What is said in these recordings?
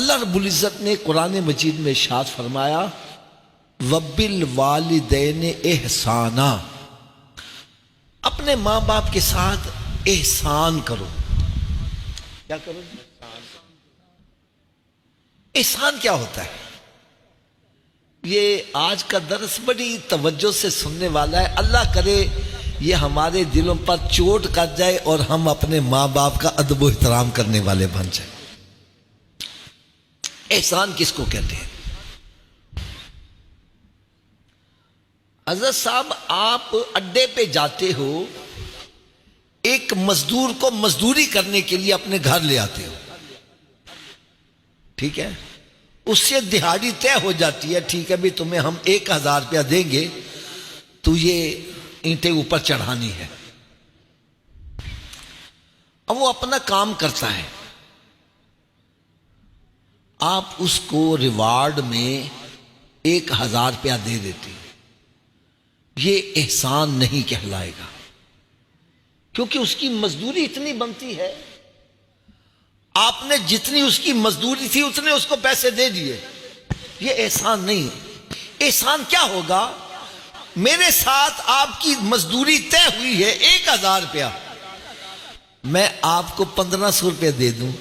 अल्लाह रब्बुल इज़्ज़त ने कुरान मजीद में इरशाद फरमाया, वबिल वालिदैन एहसाना, अपने माँ बाप के साथ एहसान करो। क्या करो? एहसान क्या होता है? ये आज का दर्स बड़ी तवज्जो से सुनने वाला है। अल्लाह करे ये हमारे दिलों पर चोट कर जाए और हम अपने माँ बाप का अदब व एहतराम करने वाले बन जाए। एहसान किसको कहते हैं? हज़रत साहब, आप अड्डे पे जाते हो, एक मजदूर को मजदूरी करने के लिए अपने घर ले आते हो, ठीक है? उससे दिहाड़ी तय हो जाती है, ठीक है भाई तुम्हें हम 1000 रुपया देंगे, तो ये ईंटें ऊपर चढ़ानी है। अब वो अपना काम करता है, आप उसको रिवार्ड में 1000 रुपया दे देते, ये एहसान नहीं कहलाएगा, क्योंकि उसकी मजदूरी इतनी बनती है, आपने जितनी उसकी मजदूरी थी उतने उसको पैसे दे दिए, ये एहसान नहीं। एहसान क्या होगा? मेरे साथ आपकी मजदूरी तय हुई है 1000 रुपया, मैं आपको 1500 रुपया दे दूं,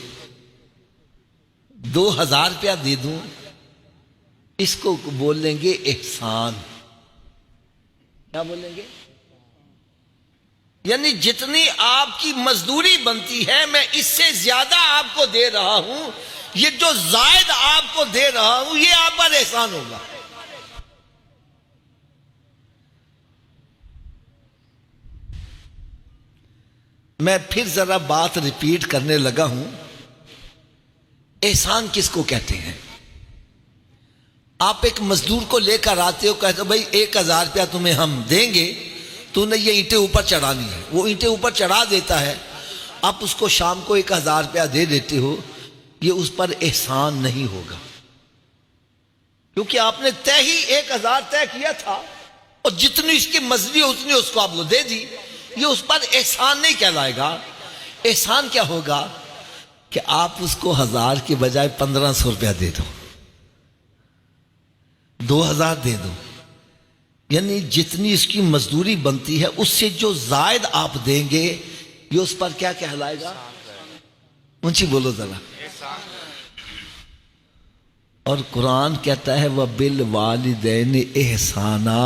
2000 रुपया दे दूं, इसको बोलेंगे एहसान। क्या बोलेंगे? यानी जितनी आपकी मजदूरी बनती है मैं इससे ज्यादा आपको दे रहा हूं, ये जो जायद आपको दे रहा हूं ये आप पर एहसान होगा। मैं फिर जरा बात रिपीट करने लगा हूं, एहसान किसको कहते हैं? आप एक मजदूर को लेकर आते हो, कहते हो भाई 1000 रुपया तुम्हें हम देंगे, तूने ये ईंटें ऊपर चढ़ानी है, वो ईंटें ऊपर चढ़ा देता है, आप उसको शाम को 1000 रुपया दे देते हो, ये उस पर एहसान नहीं होगा, क्योंकि आपने तय ही 1000 तय किया था और जितनी इसकी मजदूरी उतनी उसको आपको दे दी, ये उस पर एहसान नहीं कहलाएगा। एहसान क्या होगा कि आप उसको 1000 के बजाय 1500 रुपया दे दो, 2000 दे दो, यानी जितनी इसकी मजदूरी बनती है उससे जो जायद आप देंगे ये उस पर क्या कहलाएगा? ऊंची बोलो जरा। और कुरान कहता है वह बिल वालिदैन एहसाना,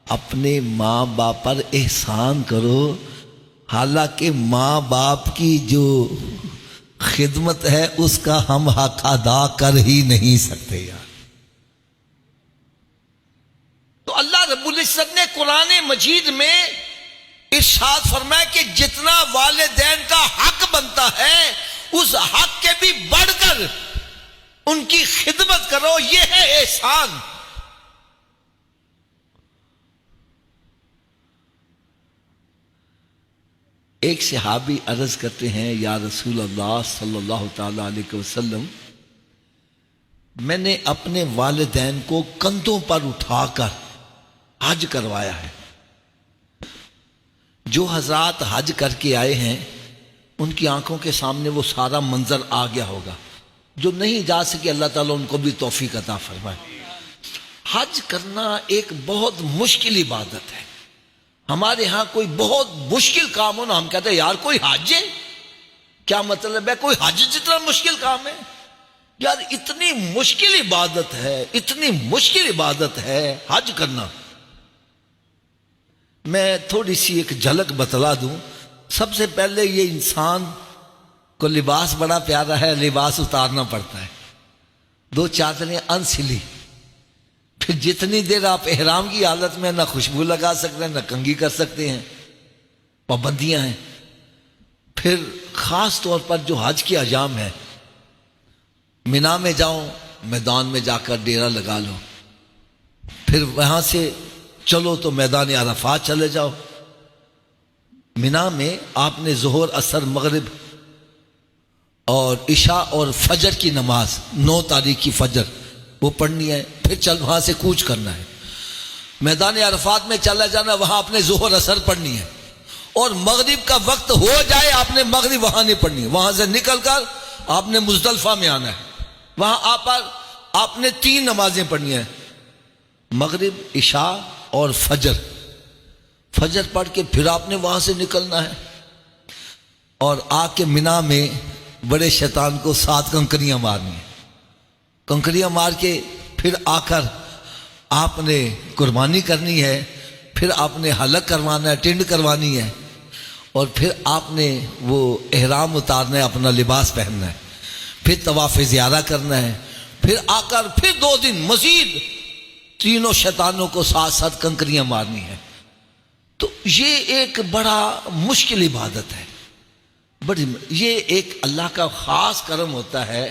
अपने माँ बाप पर एहसान करो। हालांकि माँ बाप की जो खिदमत है उसका हम हक अदा कर ही नहीं सकते यार। तो अल्लाह रब्बुल इज़्ज़त ने कुरान मजीद में इरशाद फरमाया कि जितना वालिदैन का हक बनता है उस हक के भी बढ़कर उनकी खिदमत करो, यह है एहसान। एक सहाबी अर्ज करते हैं, या रसूल अल्लाह सल्लल्लाहु ताला अलैहि वसल्लम, मैंने अपने वालिदैन को कंधों पर उठाकर हज करवाया है। जो हजरात हज करके आए हैं उनकी आंखों के सामने वो सारा मंजर आ गया होगा, जो नहीं जा सके अल्लाह ताला उनको भी तौफीक अता फरमाए। हज करना एक बहुत मुश्किल इबादत है। हमारे यहां कोई बहुत मुश्किल काम हो ना, हम कहते हैं यार कोई हज है, क्या मतलब है? कोई हज जितना मुश्किल काम है यार? इतनी मुश्किल इबादत है, इतनी मुश्किल इबादत है हज करना। मैं थोड़ी सी एक झलक बतला दूं। सबसे पहले ये इंसान को लिबास बड़ा प्यारा है, लिबास उतारना पड़ता है, 2 चादरें अनसिली, फिर जितनी देर आप एहराम की हालत में ना खुशबू लगा सकते हैं ना कंघी कर सकते हैं, पाबंदियां हैं। फिर खास तौर पर जो हज की अजाम है, मिना में जाओ, मैदान में जाकर डेरा लगा लो, फिर वहां से चलो तो मैदान अरफात चले जाओ। मिना में आपने जोहर असर मगरिब और इशा और फजर की नमाज 9 तारीख की फजर वो पढ़नी है, फिर चल वहां से कूच करना है, मैदान अरफात में चला जाना, वहां आपने जोहर असर पढ़नी है, और मगरिब का वक्त हो जाए आपने मगरिब वहां नहीं पढ़नी है, वहां से निकलकर आपने मुजदलिफा में आना है। वहां आपने 3 नमाजें पढ़नी है, मगरिब, इशा और फजर। फजर पढ़ के फिर आपने वहां से निकलना है और आके मिना में बड़े शैतान को 7 कंकरियां मारनी है। कंकरियां मार के फिर आकर आपने कुर्बानी करनी है, फिर आपने हलक करवाना है, टिंड करवानी है, और फिर आपने वो एहराम उतारना है, अपना लिबास पहनना है, फिर तवाफ़ ज़ियारा करना है, फिर आकर फिर 2 दिन मज़ीद तीनों शैतानों को 7 कंकरियां मारनी है। तो ये एक बड़ा मुश्किल इबादत है, ये एक अल्लाह का ख़ास करम होता है।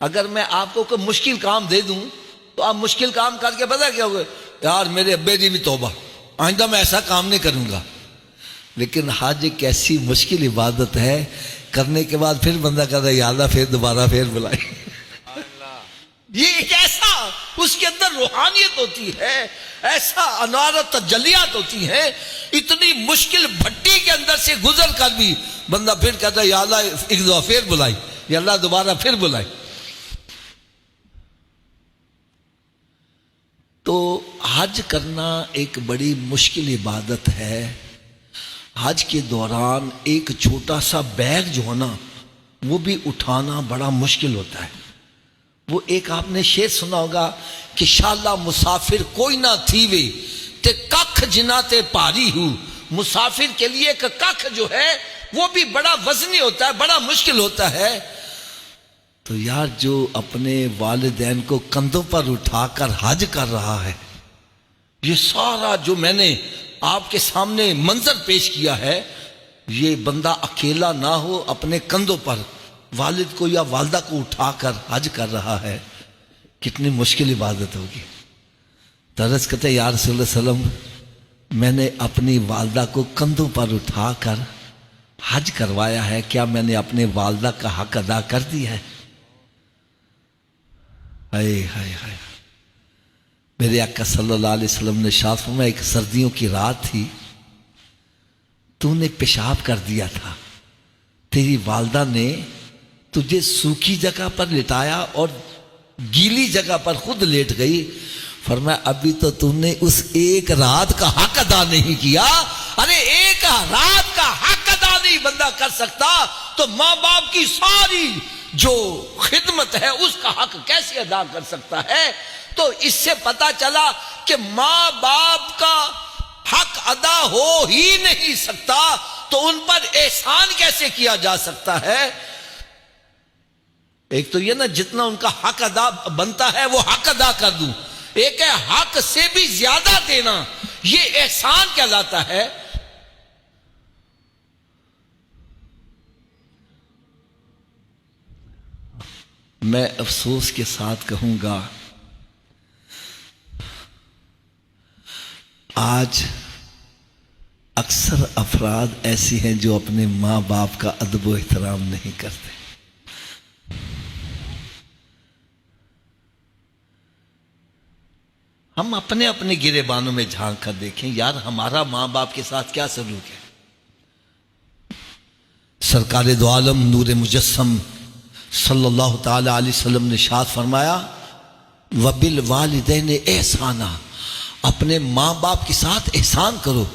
अगर मैं आपको कोई मुश्किल काम दे दूं तो आप मुश्किल काम करके पता क्या होगा, यार मेरे अब्बे की भी तौबा, आइंदा मैं ऐसा काम नहीं करूंगा। लेकिन हज एक ऐसी मुश्किल इबादत है, करने के बाद फिर बंदा कहता है या अल्लाह फिर दोबारा फिर बुलाए। ये एक ऐसा उसके अंदर रूहानियत होती है, ऐसा अनारत तजलियात होती हैं, इतनी मुश्किल भट्टी के अंदर से गुजर कर भी बंदा फिर कहता है या अल्लाह एक दफा फिर बुलाई, या अल्लाह दोबारा फिर बुलाई। तो हज करना एक बड़ी मुश्किल इबादत है। हज के दौरान एक छोटा सा बैग जो है ना, वो भी उठाना बड़ा मुश्किल होता है। वो एक आपने शेर सुना होगा कि शाला मुसाफिर कोई ना थी वे ते कख जिना ते भारी हूं। मुसाफिर के लिए एक कख जो है वो भी बड़ा वजनी होता है, बड़ा मुश्किल होता है। तो यार जो अपने वालिदैन को कंधों पर उठाकर हज कर रहा है, ये सारा जो मैंने आपके सामने मंजर पेश किया है, ये बंदा अकेला ना हो, अपने कंधों पर वालिद को या वालदा को उठाकर हज कर रहा है, कितनी मुश्किल इबादत होगी। तरस कहते या रसूल सल्लम, मैंने अपनी वालदा को कंधों पर उठाकर हज करवाया है, क्या मैंने अपने वालदा का हक अदा कर दिया है? हाय हाय हाय। मेरे आका सल्लल्लाहु अलैहि वसल्लम ने इरशाद फरमाया, एक सर्दियों की रात थी, तूने पेशाब कर दिया था, तेरी वालदा ने तुझे सूखी जगह पर लिटाया और गीली जगह पर खुद लेट गई। फरमाया अभी तो तूने उस एक रात का हक अदा नहीं किया। अरे एक रात का हक अदा नहीं बंदा कर सकता, तो माँ बाप की सारी जो खिदमत है उसका हक कैसे अदा कर सकता है? तो इससे पता चला कि माँ बाप का हक अदा हो ही नहीं सकता, तो उन पर एहसान कैसे किया जा सकता है? एक तो ये ना, जितना उनका हक अदा बनता है वो हक अदा कर दूं, एक है हक से भी ज्यादा देना, ये एहसान कहलाता है। मैं अफसोस के साथ कहूंगा, आज अक्सर अफराद ऐसी हैं जो अपने माँ बाप का अदब व एहतराम नहीं करते। हम अपने अपने गिरेबानों में झांक कर देखें, यार हमारा माँ बाप के साथ क्या सलूक है। सरकार दो आलम नूर मुजस्सम सल्लल्लाहु ताला अलैहि वसल्लम ने इरशाद फरमाया, वबिल वालिदैन एहसाना, अपने माँ बाप के साथ एहसान करो।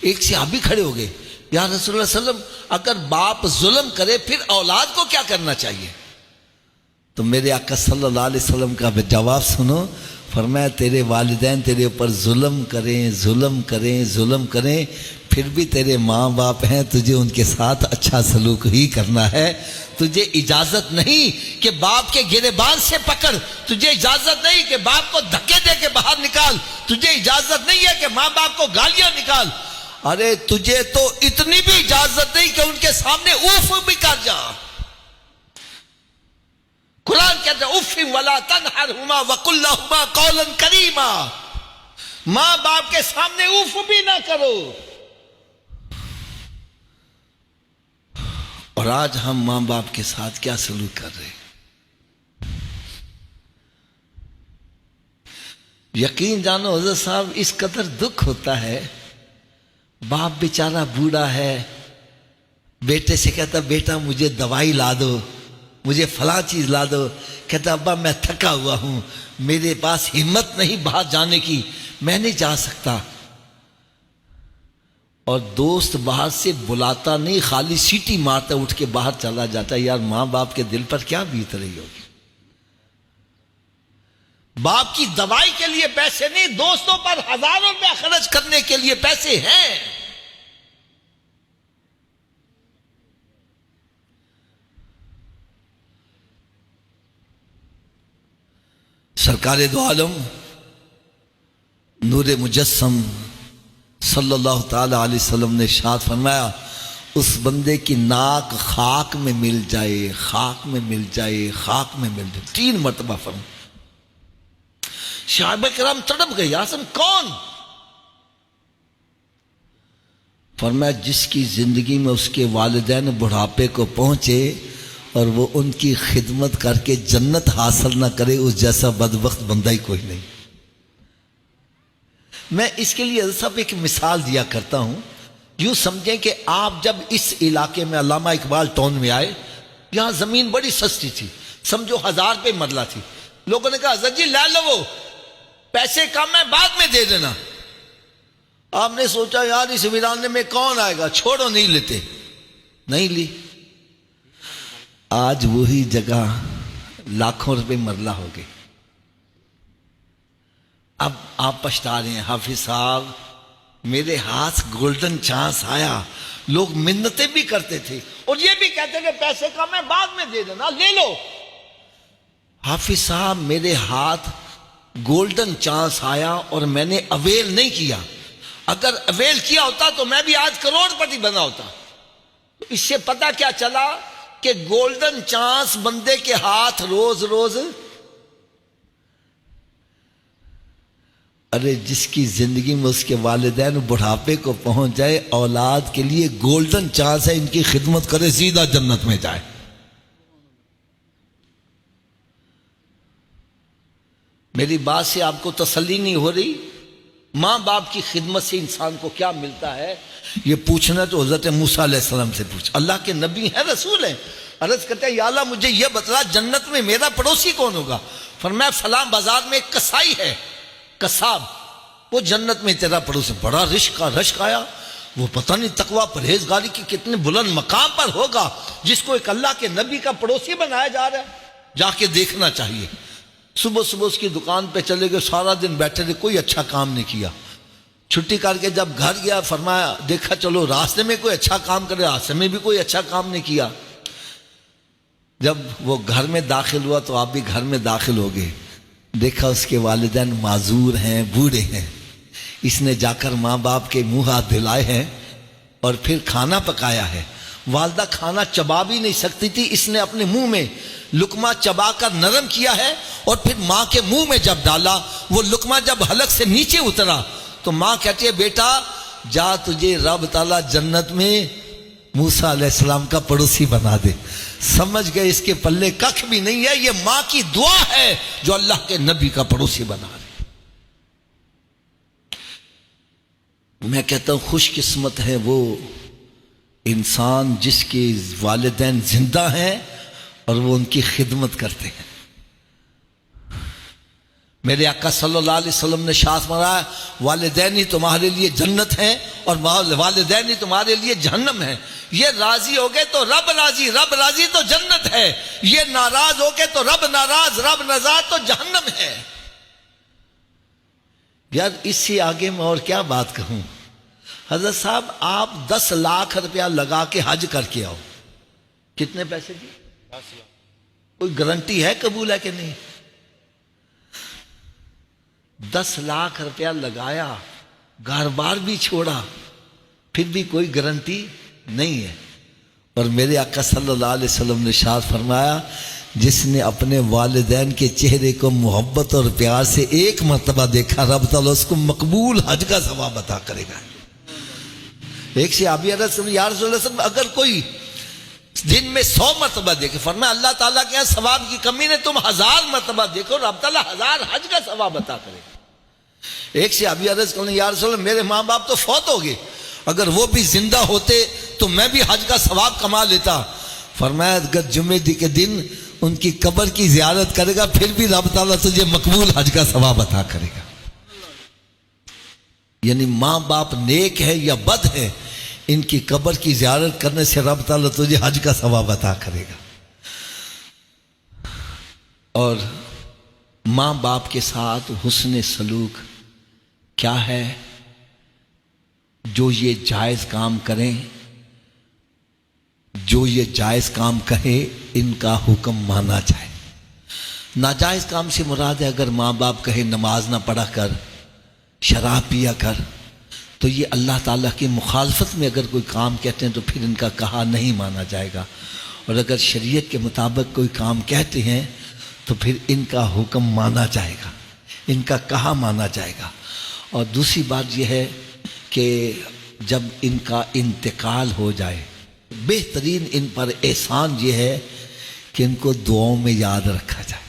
एक सहाबी खड़े हो गए, या रसूलुल्लाह सल्लम, अगर बाप जुल्म करे फिर औलाद को क्या करना चाहिए? तो मेरे आका सल्लल्लाहु अलैहि वसल्लम का जवाब सुनो। फरमाया तेरे वालिदैन तेरे ऊपर जुल्म करें, जुल्म करें, जुल्म करें, फिर भी तेरे माँ बाप हैं, तुझे उनके साथ अच्छा सलूक ही करना है। तुझे इजाजत नहीं कि बाप के गिरेबान से पकड़, तुझे इजाजत नहीं कि बाप को धक्के दे के बाहर निकाल, तुझे इजाजत नहीं है कि माँ बाप को गालियां निकाल। अरे तुझे तो इतनी भी इजाजत नहीं कि उनके सामने उफ भी कर जा। कुरान कहता है उफ़ वला तनहरहुमा वकुल लहुमा कौलन करीमा, मां बाप के सामने उफ भी ना करो। और आज हम मां बाप के साथ क्या सलूक कर रहे हैं? यकीन जानो हज़रत साहब, इस कदर दुख होता है, बाप बेचारा बूढ़ा है, बेटे से कहता बेटा मुझे दवाई ला दो, मुझे फला चीज ला दो, कहता अब्बा मैं थका हुआ हूं, मेरे पास हिम्मत नहीं बाहर जाने की, मैं नहीं जा सकता। और दोस्त बाहर से बुलाता नहीं, खाली सीटी मारता उठ के बाहर चला जाता। यार मां बाप के दिल पर क्या बीत रही होगी। बाप की दवाई के लिए पैसे नहीं, दोस्तों पर हजारों रुपया खर्च करने के लिए पैसे हैं। सरकारे दो आलम नूरे मुजस्सम सल्लल्लाहु ताला अलैहि वसल्लम ने इरशाद फरमाया, उस बंदे की नाक खाक में मिल जाए, खाक में मिल जाए, खाक में मिल जाए। 3 मरतबा फरमाया। सहाबा किराम तड़प गए, यासम कौन? फरमाया जिसकी जिंदगी में उसके वालिदैन बुढ़ापे को पहुंचे और वो उनकी खिदमत करके जन्नत हासिल ना करे, उस जैसा बदबख्त बंदा ही कोई नहीं। मैं इसके लिए सब एक मिसाल दिया करता हूं। यूं समझें कि आप जब इस इलाके में अल्लामा इकबाल टाउन में आए, यहां जमीन बड़ी सस्ती थी, समझो 1000 रुपये मरला थी। लोगों ने कहा हज़रत जी ला लो, वो पैसे कम है बाद में दे देना। आपने सोचा यार इस वीराने में कौन आएगा, छोड़ो नहीं लेते, नहीं ली। आज वही जगह लाखों रुपए मरला हो गई। अब आप पछता रहे हैं, हाफिज साहब मेरे हाथ गोल्डन चांस आया। लोग मिन्नतें भी करते थे और ये भी कहते थे पैसे कम है बाद में दे देना, ले लो। हाफिज साहब मेरे हाथ गोल्डन चांस आया और मैंने अवेल नहीं किया। अगर अवेल किया होता तो मैं भी आज करोड़पति बना होता। तो इससे पता क्या चला कि गोल्डन चांस बंदे के हाथ रोज रोज। अरे जिसकी जिंदगी में उसके वालिदैन बुढ़ापे को पहुंच जाए, औलाद के लिए गोल्डन चांस है, इनकी खिदमत करे सीधा जन्नत में जाए। मेरी बात से आपको तसल्ली नहीं हो रही? मां बाप की खिदमत से इंसान को क्या मिलता है, ये पूछना तो हजरत मूसा अलैहिस्सलाम से पूछ। अल्लाह के नबी हैं, रसूल हैं। अर्ज करते हैं या अल्लाह मुझे यह बतला जन्नत में मेरा पड़ोसी कौन होगा। फरमाया फलां बाजार में एक कसाई है, कसाब, वो जन्नत में तेरा पड़ोसी। बड़ा रश्क आया। वो पता नहीं तकवा परहेजगारी की कितने बुलंद मकाम पर होगा जिसको एक अल्लाह के नबी का पड़ोसी बनाया जा रहा है। जाके देखना चाहिए। सुबह सुबह उसकी दुकान पे चले गए, सारा दिन बैठे रहे, कोई अच्छा काम नहीं किया। छुट्टी करके जब घर गया फरमाया देखा चलो रास्ते में कोई अच्छा काम करे, रास्ते में भी कोई अच्छा काम नहीं किया। जब वो घर में दाखिल हुआ तो आप भी घर में दाखिल हो गए, देखा उसके वालिदैन माजूर हैं, बूढ़े हैं। इसने जाकर माँ बाप के मुंह हाथ धुलाए हैं और फिर खाना पकाया है। वालदा खाना चबा भी नहीं सकती थी, इसने अपने मुंह में लुकमा चबा कर नरम किया है और फिर माँ के मुंह में जब डाला, वो लुकमा जब हलक से नीचे उतरा तो माँ कहती है बेटा जा, तुझे रब ताला जन्नत में मूसा अलैहिस्सलाम का पड़ोसी बना दे। समझ गए इसके पल्ले कख भी नहीं है, ये मां की दुआ है जो अल्लाह के नबी का पड़ोसी बना रहे। मैं कहता हूं खुशकिस्मत है वो इंसान जिसके वालिदैन जिंदा हैं और वो उनकी खिदमत करते हैं। मेरे आका सल्लल्लाहु अलैहि वसल्लम ने शास मारा, वालिदैन ही तुम्हारे लिए जन्नत है और वालिदैन ही तुम्हारे लिए जहन्नम है। ये राजी हो गए तो रब राजी, रब राजी तो जन्नत है। ये नाराज हो गए तो रब नाराज, रब नाराज तो जहन्नम है। यार इससे आगे मैं और क्या बात कहूं। हजरत साहब आप 10 लाख रुपया लगा के हज करके आओ, कितने पैसे की? 10 लाख। कोई गारंटी है कबूल है कि नहीं? 10 लाख रुपया लगाया, घर बार भी छोड़ा, फिर भी कोई गारंटी नहीं है। और मेरे आका सल्लल्लाहु अलैहि वसल्लम ने इरशाद फरमाया, जिसने अपने वालिदैन के चेहरे को मोहब्बत और प्यार से एक मर्तबा देखा, रब ताला उसको मकबूल हज का सवाब अता करेगा। एक से आबी अर्ज़ या रसूल अल्लाह, अगर कोई दिन में 100 मर्तबा देखे, फरमाया अल्लाह ताला के यहाँ सवाब की कमी नहीं, तुम 1000 मर्तबा देखो, रब ताला 1000 हज का सवाब अता करेगा। एक से अभी अर्ज़ करने या रसूल मेरे माँ बाप तो फौत हो गए, अगर वो भी जिंदा होते तो मैं भी हज का सवाब कमा लेता। फरमाया अगर जुमे के दिन उनकी कब्र की ज़ियारत करेगा, फिर भी रब ताला तुझे मकबूल हज का सवाब अता करेगा। यानी माँ बाप नेक है या बद है, इनकी कब्र की ज़ियारत करने से रब ताला तुझे हज का सवाब अता करेगा। और माँ बाप के साथ हुस्न सलूक क्या है? जो ये जायज़ काम करें, जो ये जायज़ काम कहे, इनका हुक्म माना जाए। नाजायज़ काम से मुराद है अगर माँ बाप कहे नमाज ना पढ़ा कर, शराब पिया कर, तो ये अल्लाह ताला की मुखालफत में अगर कोई काम कहते हैं तो फिर इनका कहा नहीं माना जाएगा। और अगर शरीयत के मुताबिक कोई काम कहते हैं तो फिर इनका हुक्म माना जाएगा, इनका कहा माना जाएगा। और दूसरी बात यह है कि जब इनका इंतकाल हो जाए, बेहतरीन इन पर एहसान ये है कि इनको दुआओं में याद रखा जाए।